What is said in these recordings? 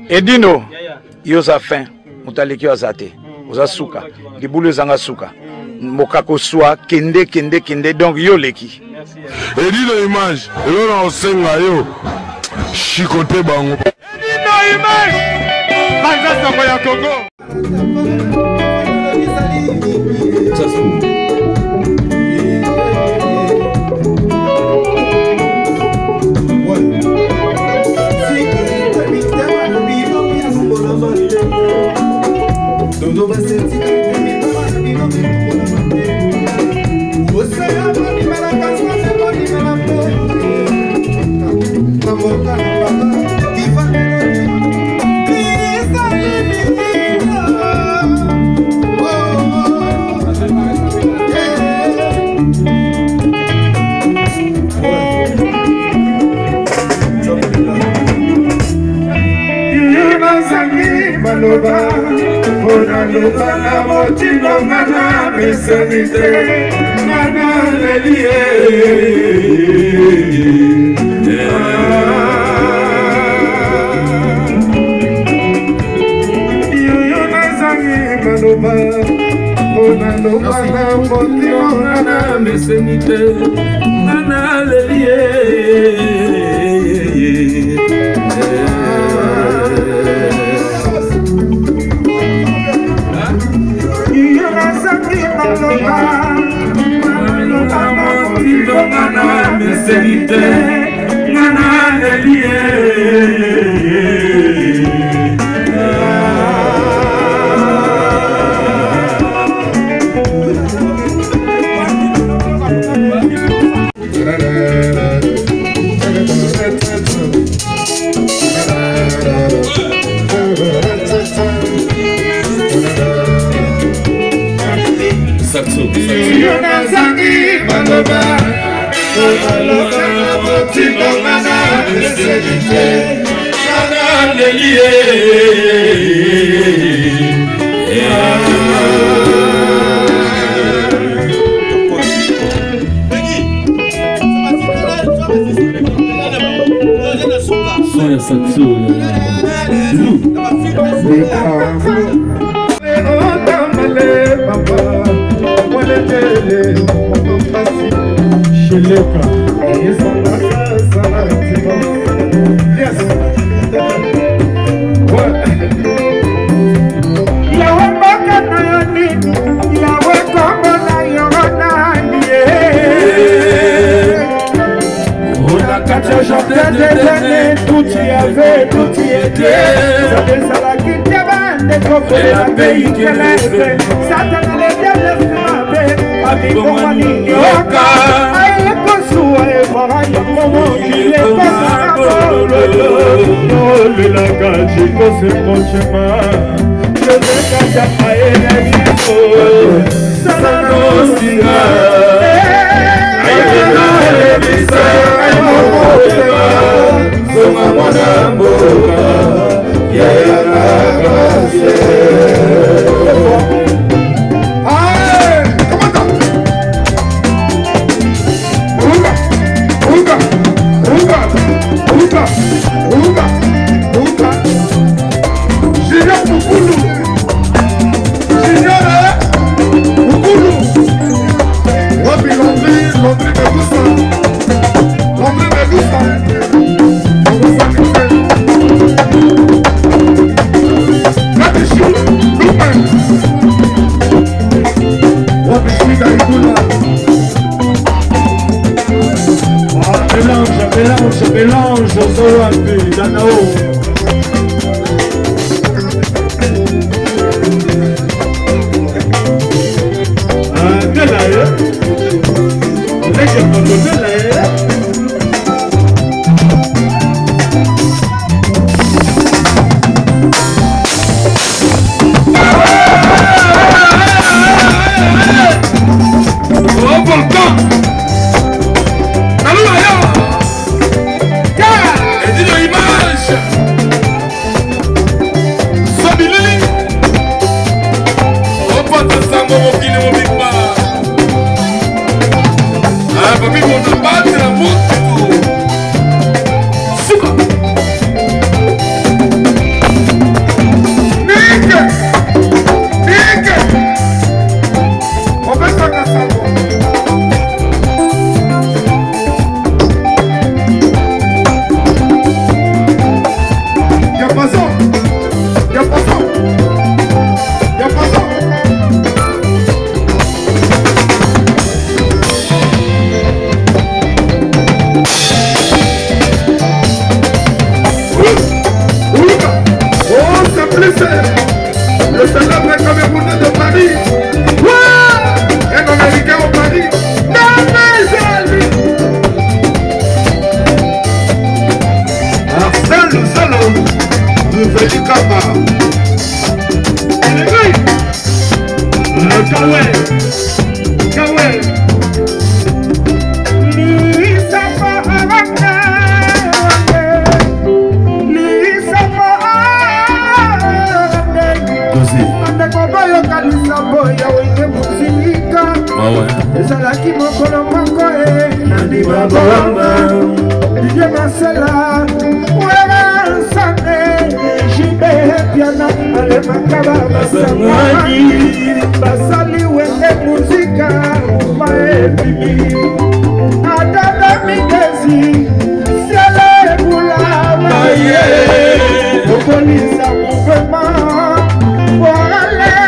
Edino, yoza fin, mutaleki azate, oza suka, libulu zanga suka, mokako soa, kende, donc yo leki. Edino image, yo na osenga yo, chikote bango. Edino image, banza soko ya Congo. Edino image. le célèbre Camerounais de Paris. Un Américain au Paris. Arsène le salon de Vélicama. Le Kawel. Kawel. ezalaki mokolo moko nandima bolamba Didier Marcela wera nsane jibe piana alemaka basangani basali wende muzika maebimi adada mikezi siele ebulama okolisa mouvema orale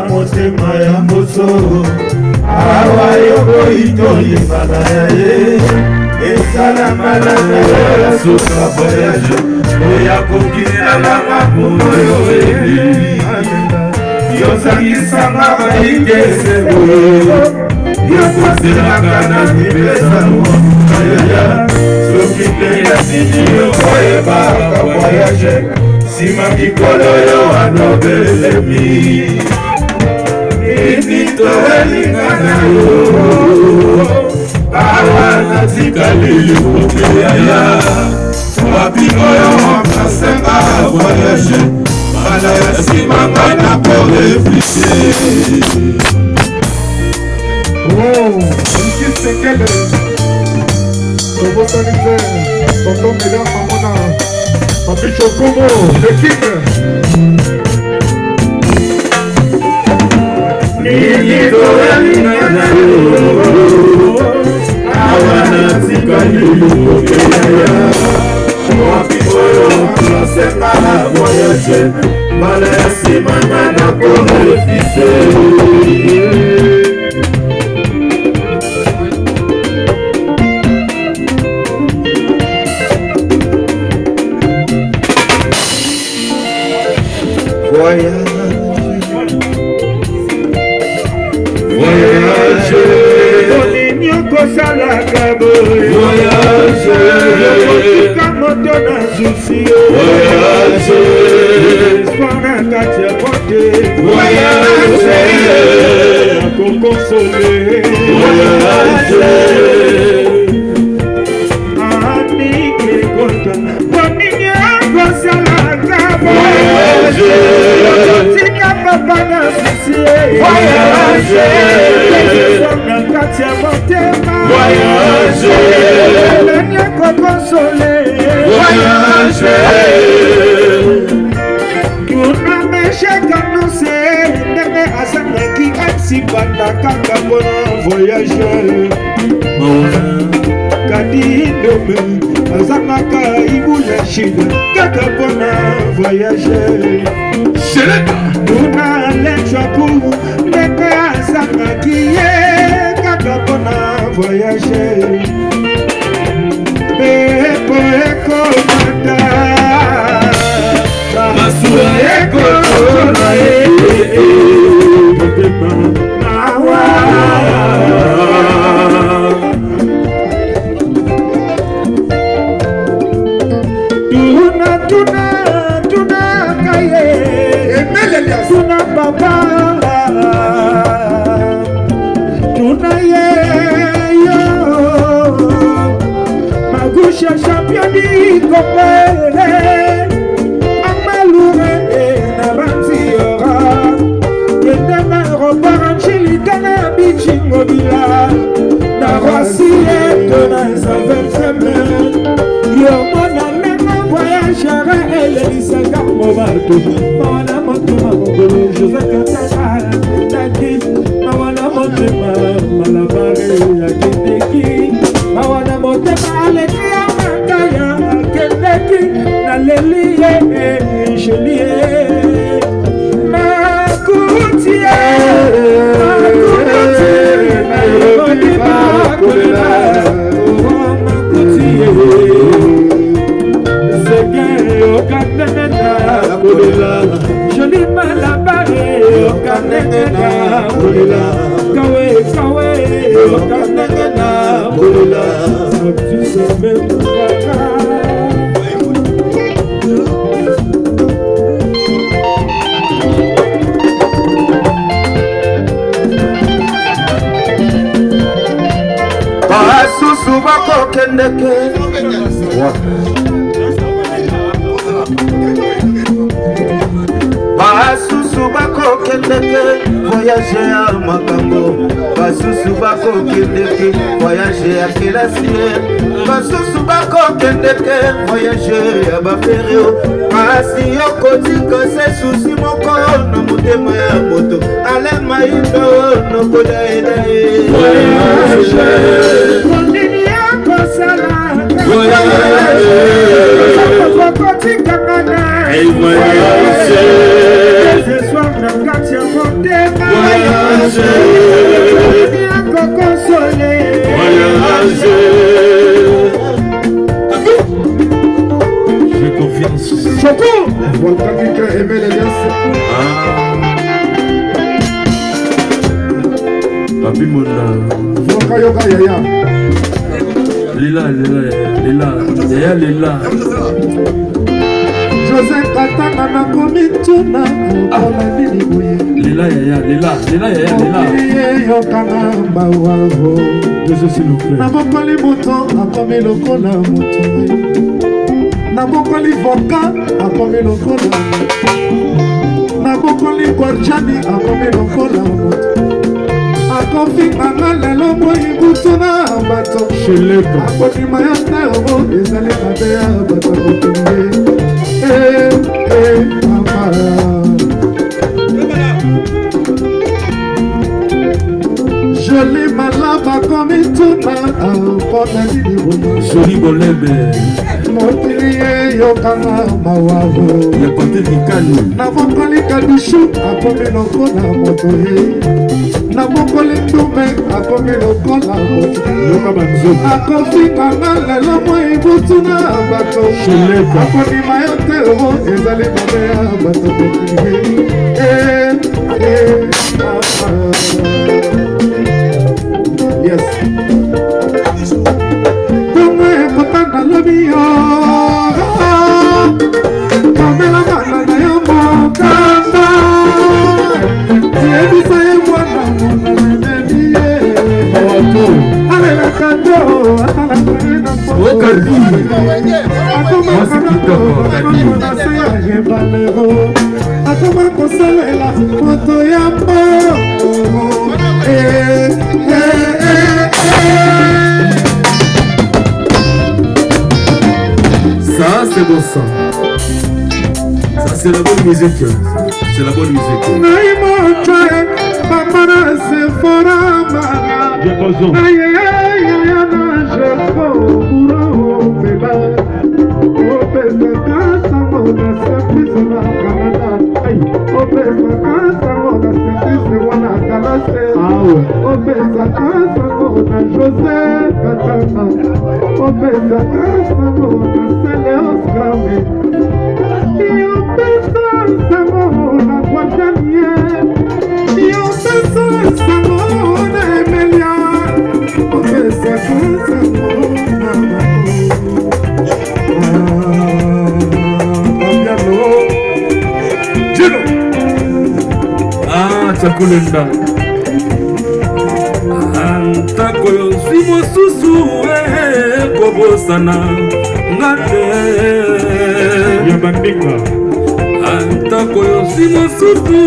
motema ya moso awa yoko itoyebana ya ye esala malana ya suka voyage oya kokilala mabumo yo ebi yozangisanga bayikesebo yokoselaka na mipesa moaya soki te ya sini yokoyebaka voyage sima mikolo yo anobelemi Nito elingana yo awa natikali yokokeya wapi oyo wakasenga voyage bana ya nsima ngai na koreflise Kisekele Tobosanite Tonton Meda Mamona Papi Chokomo The King Nito elingana yo awa natikali yokokeya wapi oyo wakasenga voyage bana ya nsima ngai na koreflise Voyage, Una lecho ku, neke asanga kiye kakapona voyager. Eko eko mata Masua eko tona Mawa Tuna kaye Tuna papa Tuna ye yo Magusha champion di kopele Amaloué na bantiora Yende na robaranchilika na bichingobila Na rosie tona savel femen Yo mona mena voyagera Elisa Gamobardo Mawana motema mongolo José Katara Naki Mawana motema Malabare Yakindeki Mawana motema Alekia Makaya Kendeki Nalelie Julie Makutie Makutie Jolie Malabare Okanena Bolila Kawe Kawe Okanena Bolila Tu sais Basusu bako kendeke Basusu bako kendeke voyager à Makambo Basusu bako kendeke voyager à Kelasie Basusu bako kendeke voyager à Baferio Kasi yokotika se susi moko na mutema ya moto Ale maindo no kodaida voyager Kondini yako sala voyager Kokotika kana voyager Ce soir na kati ya motema voyager Yako konsole voyager J'ai confiance Choco Voilà quelqu'un aimait les liens Papi Mona Voka yoga yaya Lila José Katana na komituna Kona nini buye Lila yaya Yokana mbawavo José s'il vous plaît Nabokoli moto akomi lokola moto Nabokoli voka akomi lokola Nabokoli Gorjani akomi lokola moto Akofi nganga lelo moyi butuna bato Sheleka Akoti mayata obo ezali kabe ya bato kokinde mama Jolie malaba comme tuna Pona nini bono Jolie bolembe Motili yokanga mawavo Yakote vikano Navokoli kadushu akomi lokola moto Nabokoli ndume akomi lokola moto Akofi kanga lelo moyi butuna bato Akoni mayote obo ezali mabe ya bato Yes Tunga ekotanga lobi yo Kamela mana na yo mokanda Tiebisa ye mwana mwana nebiye Alela kando Atala kwenye na mpono Atoma kanako Atoma nase ya hebalero Atoma kosalela Moto ya mbo Ça c'est bon sang. Ça c'est la bonne musique. C'est la bonne musique. José Katana opesa sango na Seleos Grame opesa sango na Guatanie opesa sango na Emelia opesa sango na Mabiano Jino Chakulenda Antako yo simo susu kobosana ngate Yabandika Antako yo simo susu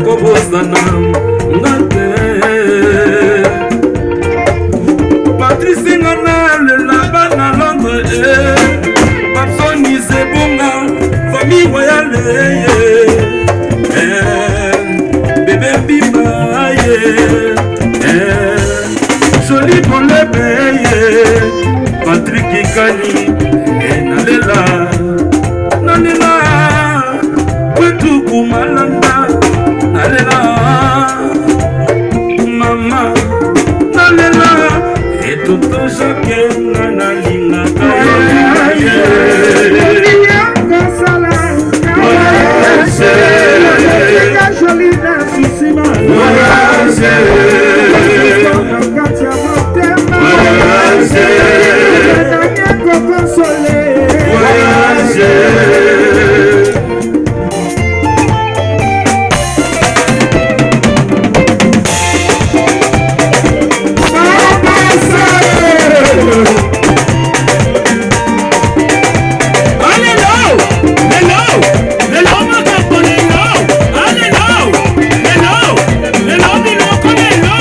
kobosana ngate Patrice ngana le labana Londres Papsoni sebunga famille royale bébé bimba joli pour le payer Patrick Kani nalela kwetu kumalanda nalela mama nalela etoto jake nalinga Hello.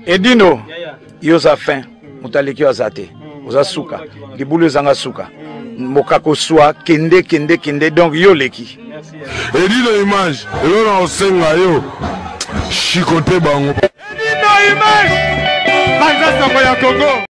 Edino, yoza fin, mutaleki wazate, oza suka, libulu zanga suka, mokako swa, kende, donc yo leki. Edino image, elona osenga yo, shikote bango. Edino image, Banza Samba ya Congo.